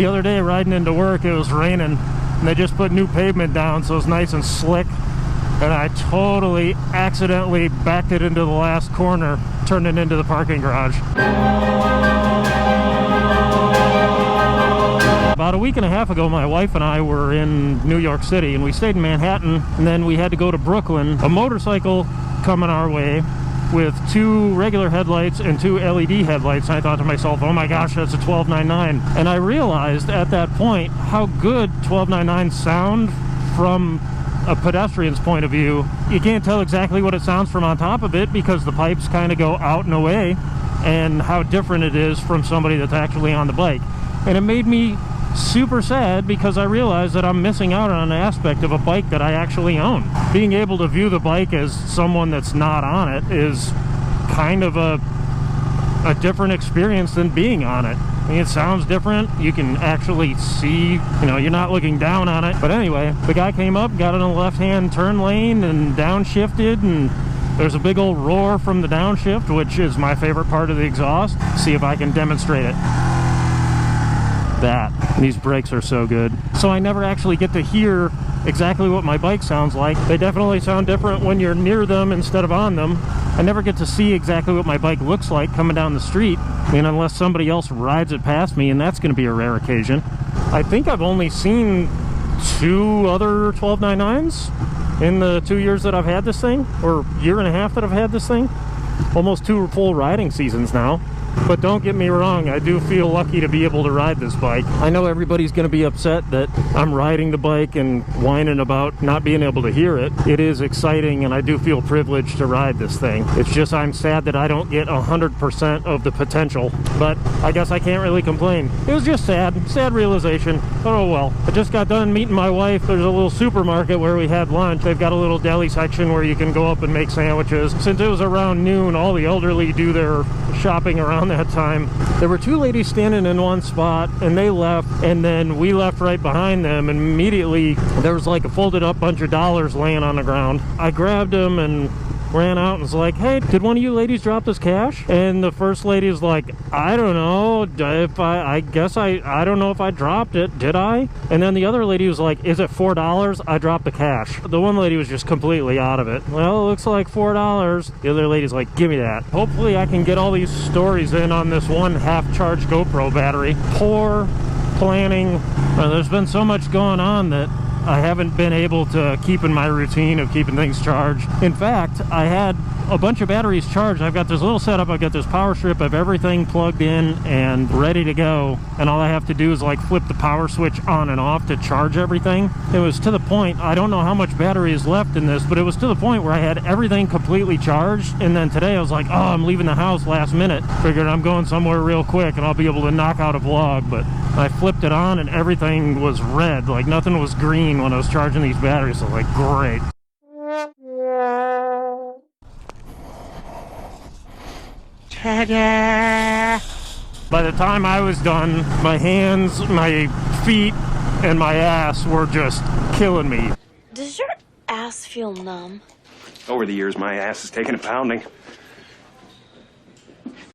The other day riding into work, it was raining, and they just put new pavement down, so it's nice and slick. And I totally accidentally backed it into the last corner, turned it into the parking garage. About a week and a half ago, my wife and I were in New York City, and we stayed in Manhattan, and then we had to go to Brooklyn. A motorcycle coming our way with 2 regular headlights and 2 LED headlights. And I thought to myself, oh my gosh, that's a 1299. And I realized at that point how good 1299s sound from a pedestrian's point of view. You can't tell exactly what it sounds from on top of it because the pipes kind of go out and away, and how different it is from somebody that's actually on the bike. And it made me super sad because I realized that I'm missing out on an aspect of a bike that I actually own. Being able to view the bike as someone that's not on it is kind of a different experience than being on it. I mean, it sounds different. You can actually see, you know, you're not looking down on it. But anyway, the guy came up, got in a left-hand turn lane and downshifted, and there's a big old roar from the downshift, which is my favorite part of the exhaust. See if I can demonstrate it. That. These brakes are so good. So I never actually get to hear exactly what my bike sounds like. They definitely sound different when you're near them instead of on them. I never get to see exactly what my bike looks like coming down the street. I mean, unless somebody else rides it past me, and that's going to be a rare occasion. I think I've only seen 2 other 1299s in the 2 years that I've had this thing, or year and a half that I've had this thing. Almost 2 full riding seasons now. But don't get me wrong, I do feel lucky to be able to ride this bike. I know everybody's going to be upset that I'm riding the bike and whining about not being able to hear it. It is exciting, and I do feel privileged to ride this thing. It's just I'm sad that I don't get 100% of the potential, but I guess I can't really complain. It was just sad realization. Oh well. I just got done meeting my wife. There's a little supermarket where we had lunch. They've got a little deli section where you can go up and make sandwiches. Since it was around noon, all the elderly do their shopping around that time. There were 2 ladies standing in one spot, and they left, and then we left right behind them, and immediately there was like a folded up bunch of dollars laying on the ground. I grabbed them and ran out and was like, hey, did one of you ladies drop this cash? And the first lady was like, I don't know if I guess I don't know if I dropped it, did I? And then the other lady was like, is it $4? I dropped the cash. The one lady was just completely out of it. Well, it looks like $4. The other lady's like, give me that. Hopefully I can get all these stories in on this one half-charged GoPro battery. Poor planning. There's been so much going on that I haven't been able to keep in my routine of keeping things charged. In fact, I had a bunch of batteries charged. I've got this little setup, I've got this power strip of everything plugged in and ready to go, and all I have to do is like flip the power switch on and off to charge everything. It was to the point, I don't know how much battery is left in this, but it was to the point where I had everything completely charged, and then today I was like, oh, I'm leaving the house last minute. Figured I'm going somewhere real quick and I'll be able to knock out a vlog, but I flipped it on and everything was red, like nothing was green when I was charging these batteries. So I was like, great. Ta-da! By the time I was done, my hands, my feet, and my ass were just killing me. Does your ass feel numb? Over the years, my ass has taken a pounding.